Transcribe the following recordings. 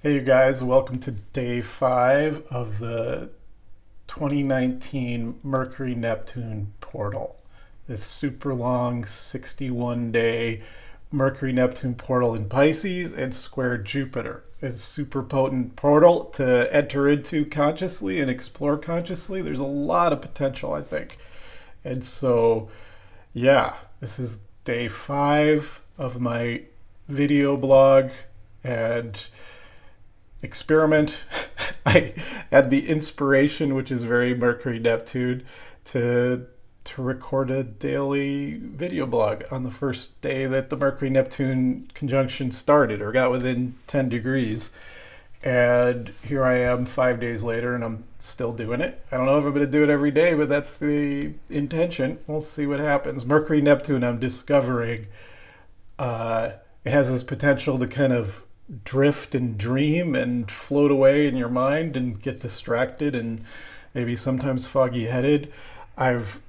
Hey, you guys, welcome to day 5 of the 2019 Mercury-Neptune Portal. This super long 61-day Mercury-Neptune Portal in Pisces and square Jupiter. It's a super potent portal to enter into consciously and explore consciously. There's a lot of potential, I think. And so, yeah, this is day 5 of my video blog and experiment. I had the inspiration, which is very Mercury Neptune, to record a daily video blog on the first day that the Mercury Neptune conjunction started or got within 10 degrees. And here I am 5 days later, and I'm still doing it. I don't know if I'm going to do it every day, but that's the intention. We'll see what happens. Mercury Neptune, I'm discovering, it has this potential to kind of drift and dream and float away in your mind and get distracted and maybe sometimes foggy headed. I've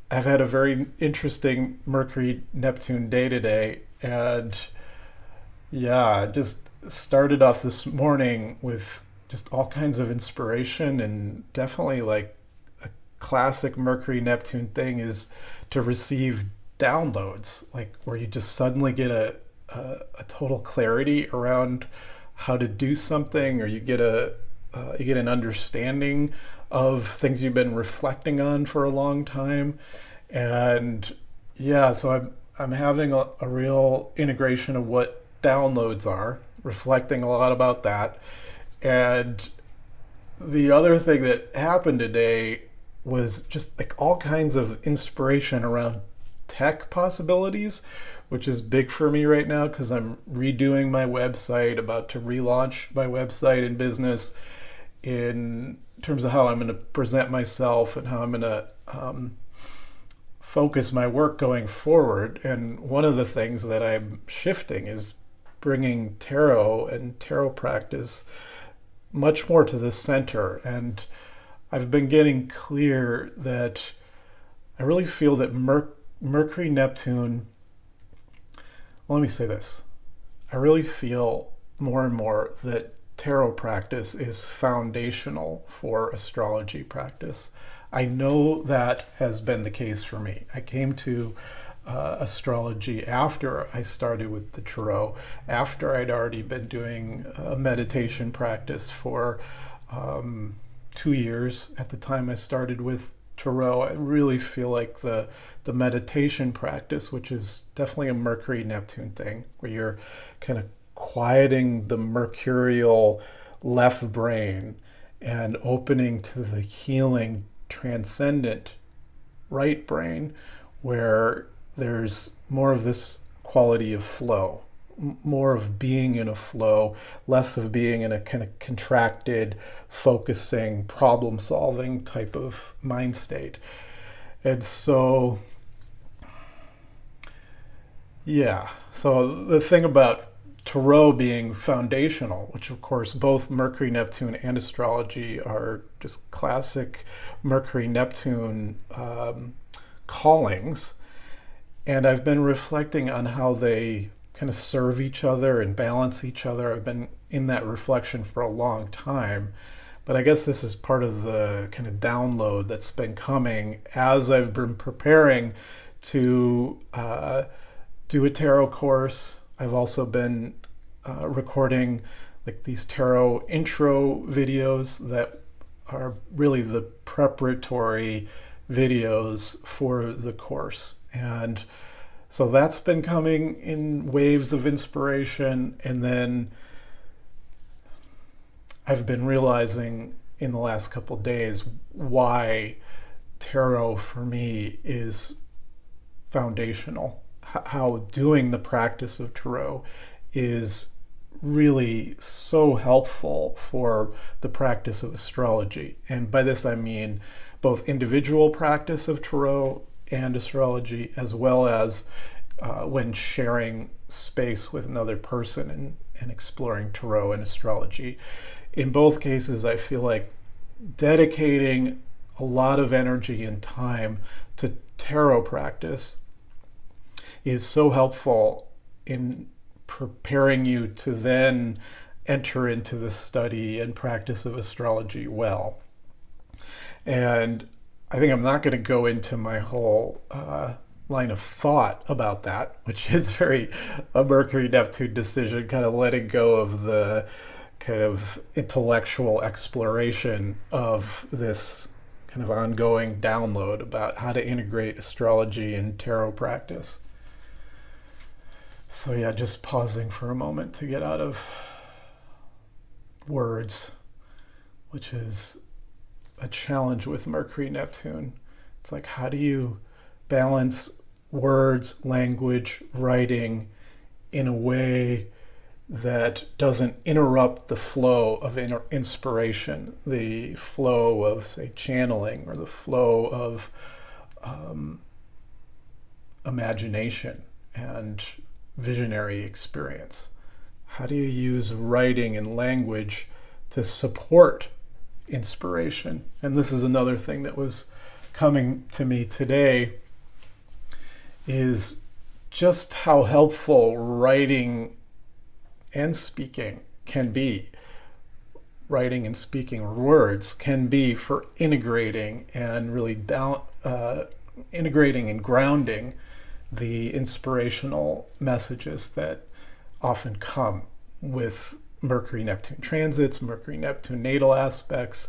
had a very interesting Mercury Neptune day today, and yeah, just started off this morning with just all kinds of inspiration, and definitely like a classic Mercury Neptune thing is to receive downloads, like where you just suddenly get a total clarity around how to do something, or you get an understanding of things you've been reflecting on for a long time. And yeah, so I'm having a real integration of what downloads are, reflecting a lot about that. And the other thing that happened today was just like all kinds of inspiration around tech possibilities, which is big for me right now because I'm redoing my website, about to relaunch my website and business in terms of how I'm going to present myself and how I'm going to focus my work going forward. And one of the things that I'm shifting is bringing tarot and tarot practice much more to the center. And I've been getting clear that I really feel that Mercury Neptune, well, let me say this. I really feel more and more that tarot practice is foundational for astrology practice. I know that has been the case for me. I came to astrology after I started with the tarot, after I'd already been doing a meditation practice for 2 years at the time I started with tarot. I really feel like the meditation practice, which is definitely a Mercury Neptune thing, where you're kind of quieting the mercurial left brain and opening to the healing transcendent right brain, where there's more of this quality of flow, more of being in a flow, less of being in a kind of contracted, focusing, problem solving type of mind state. And so, yeah, so the thing about tarot being foundational, which of course both Mercury, Neptune, and astrology are just classic Mercury, Neptune callings. And I've been reflecting on how they kind of serve each other and balance each other. I've been in that reflection for a long time, but I guess this is part of the kind of download that's been coming as I've been preparing to do a tarot course. I've also been recording like these tarot intro videos that are really the preparatory videos for the course. And so that's been coming in waves of inspiration. And then I've been realizing in the last couple of days why tarot for me is foundational, how doing the practice of tarot is really so helpful for the practice of astrology. And by this I mean both individual practice of tarot and astrology, as well as when sharing space with another person and exploring tarot and astrology. In both cases, I feel like dedicating a lot of energy and time to tarot practice is so helpful in preparing you to then enter into the study and practice of astrology well. And I think I'm not going to go into my whole line of thought about that, which is very a Mercury-Neptune decision, kind of letting go of the kind of intellectual exploration of this kind of ongoing download about how to integrate astrology and tarot practice. So yeah, just pausing for a moment to get out of words, which is a challenge with Mercury-Neptune. It's like, how do you balance words, language, writing in a way that doesn't interrupt the flow of inspiration, the flow of, say, channeling, or the flow of imagination and visionary experience? How do you use writing and language to support inspiration? And this is another thing that was coming to me today, is just how helpful writing and speaking can be. Writing and speaking words can be for integrating and really integrating and grounding the inspirational messages that often come with Mercury-Neptune transits, Mercury-Neptune natal aspects,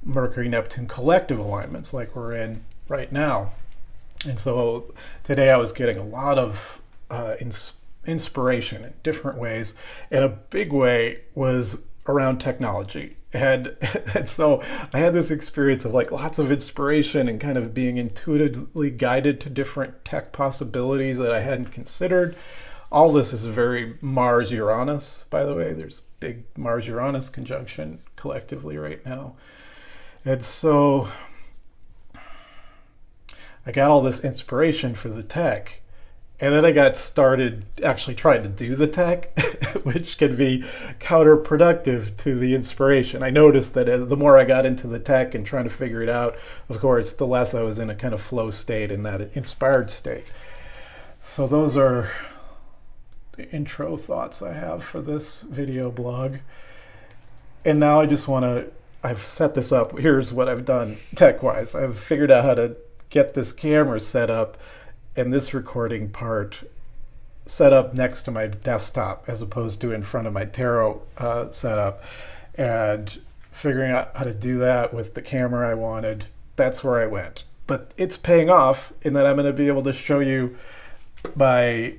Mercury-Neptune collective alignments like we're in right now. And so today I was getting a lot of inspiration in different ways, and a big way was around technology. And so I had this experience of like lots of inspiration and kind of being intuitively guided to different tech possibilities that I hadn't considered. All this is very Mars-Uranus, by the way. There's a big Mars-Uranus conjunction collectively right now. And so I got all this inspiration for the tech, and then I got started actually trying to do the tech, which can be counterproductive to the inspiration. I noticed that the more I got into the tech and trying to figure it out, of course, the less I was in a kind of flow state, in that inspired state. So those are the intro thoughts I have for this video blog. And now I just want to, I've set this up. Here's what I've done tech-wise. I've figured out how to get this camera set up and this recording part set up next to my desktop as opposed to in front of my tarot setup, and figuring out how to do that with the camera I wanted. That's where I went. But it's paying off in that I'm going to be able to show you my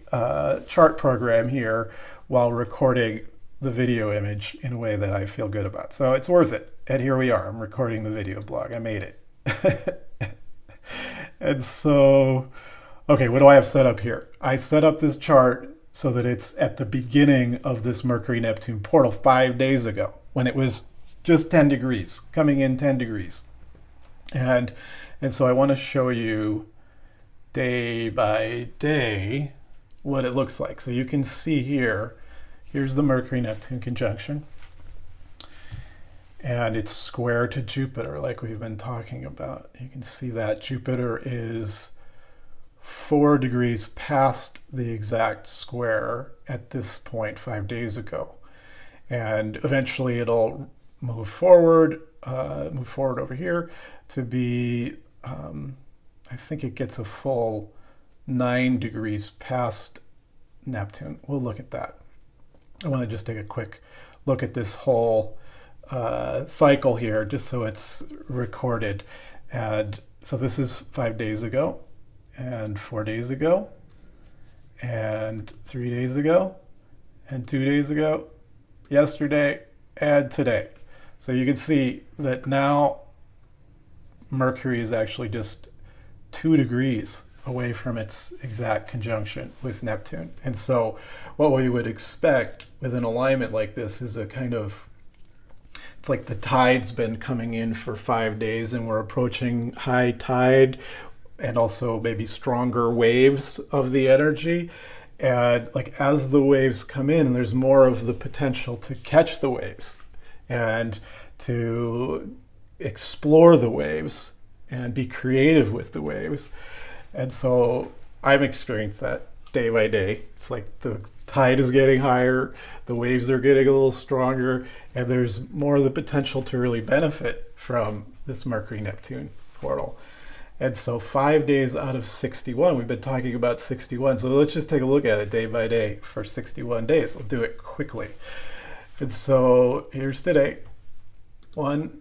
chart program here while recording the video image in a way that I feel good about. So it's worth it. And here we are. I'm recording the video blog. I made it. And so, okay, what do I have set up here? I set up this chart so that it's at the beginning of this Mercury-Neptune portal 5 days ago, when it was just 10 degrees, coming in 10 degrees. And so I want to show you day by day what it looks like. So you can see here, here's the Mercury-Neptune conjunction. And it's square to Jupiter, like we've been talking about. You can see that Jupiter is 4 degrees past the exact square at this point 5 days ago. And eventually it'll move forward over here to be, I think it gets a full 9 degrees past Neptune. We'll look at that. I want to just take a quick look at this whole cycle here, just so it's recorded. And so this is 5 days ago, and 4 days ago, and 3 days ago, and 2 days ago, yesterday, and today. So you can see that now Mercury is actually just 2 degrees away from its exact conjunction with Neptune. And so what we would expect with an alignment like this is a kind of, it's like the tide's been coming in for 5 days and we're approaching high tide, and also maybe stronger waves of the energy. And like as the waves come in, there's more of the potential to catch the waves and to explore the waves and be creative with the waves. And so I've experienced that day by day. It's like the tide is getting higher, the waves are getting a little stronger, and there's more of the potential to really benefit from this Mercury-Neptune portal. And so 5 days out of 61, we've been talking about 61. So let's just take a look at it day by day for 61 days. I'll do it quickly. And so here's today. One,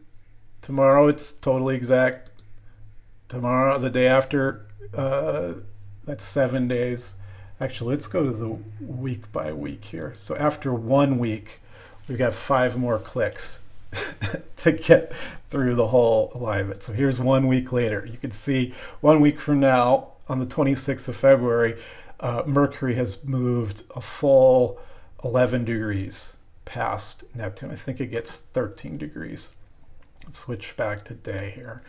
tomorrow it's totally exact. Tomorrow, the day after, that's 7 days. Actually, let's go to the week by week here. So after 1 week, we've got 5 more clicks to get through the whole alignment. So here's 1 week later. You can see 1 week from now, on the 26th of February, Mercury has moved a full 11 degrees past Neptune. I think it gets 13 degrees. Let's switch back to day here.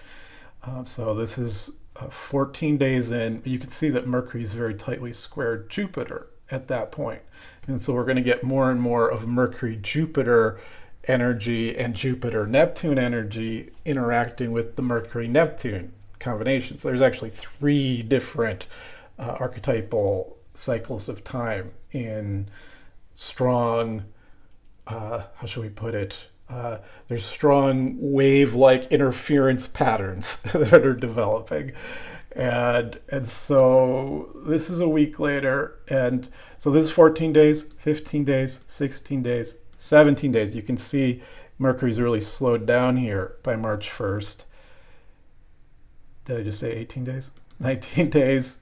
So this is 14 days in. You can see that Mercury is very tightly squared Jupiter at that point. And so we're going to get more and more of Mercury-Jupiter energy and Jupiter-Neptune energy interacting with the Mercury-Neptune combinations. There's actually 3 different archetypal cycles of time in strong, how should we put it? There's strong wave-like interference patterns that are developing. And so this is a week later. And so this is 14 days, 15 days, 16 days, 17 days. You can see Mercury's really slowed down here by March 1st. Did I just say 18 days? 19 days,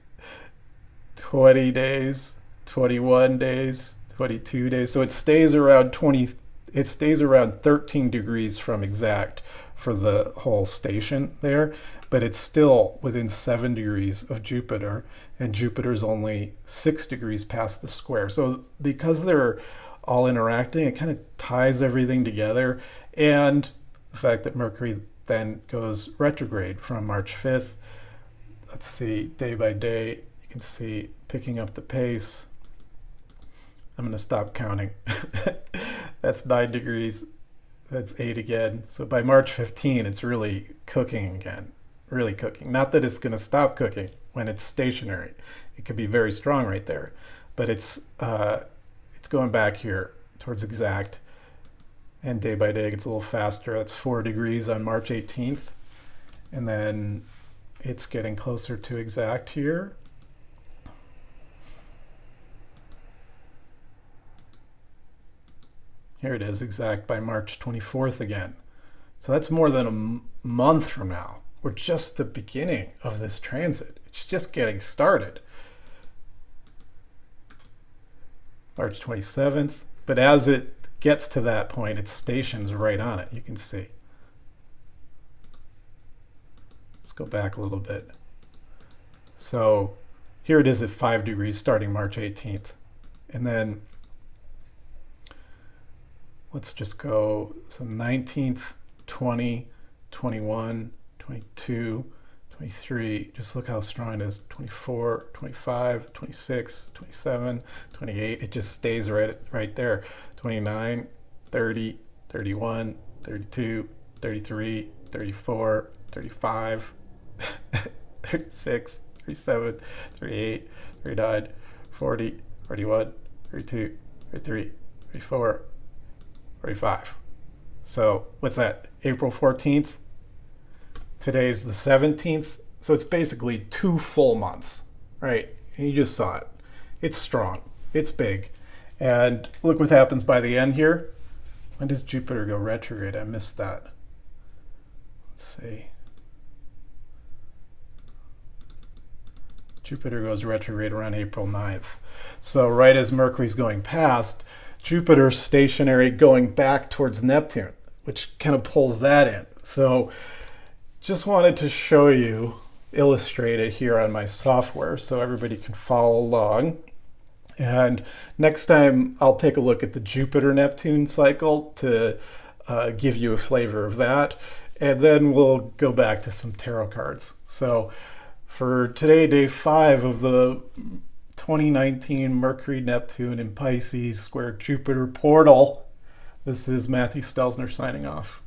20 days, 21 days, 22 days. So it stays around 13 degrees from exact for the whole station there, but it's still within 7 degrees of Jupiter, and Jupiter's only 6 degrees past the square. So because they're all interacting, it kind of ties everything together. And the fact that Mercury then goes retrograde from March 5th. Let's see, day by day, you can see picking up the pace. I'm going to stop counting. That's 9 degrees. That's 8 again. So by March 15, it's really cooking again. Really cooking. Not that it's going to stop cooking when it's stationary. It could be very strong right there. But it's going back here towards exact. And day by day it gets a little faster. That's 4 degrees on March 18th. And then it's getting closer to exact here. Here it is, exact by March 24th again. So that's more than a month from now. We're just the beginning of this transit. It's just getting started. March 27th. But as it gets to that point, it stations right on it. You can see. Let's go back a little bit. So here it is at 5 degrees starting March 18th. And then let's just go, so 19th, 20, 21, 22, 23, just look how strong it is, 24, 25, 26, 27, 28, it just stays right there, 29, 30, 31, 32, 33, 34, 35, 36, 37, 38, 39, 40, 41, 32, 33, 34, 45. So what's that? April 14th. Today's the 17th. So it's basically 2 full months, right? And you just saw it. It's strong. It's big. And look what happens by the end here. When does Jupiter go retrograde? I missed that. Let's see. Jupiter goes retrograde around April 9th. So right as Mercury's going past, Jupiter's stationary going back towards Neptune, which kind of pulls that in. So just wanted to show you, illustrate it here on my software so everybody can follow along. And next time I'll take a look at the Jupiter-Neptune cycle to give you a flavor of that. And then we'll go back to some tarot cards. So for today, day 5 of the 2019 Mercury-Neptune in Pisces square Jupiter portal. This is Matthew Stelzner signing off.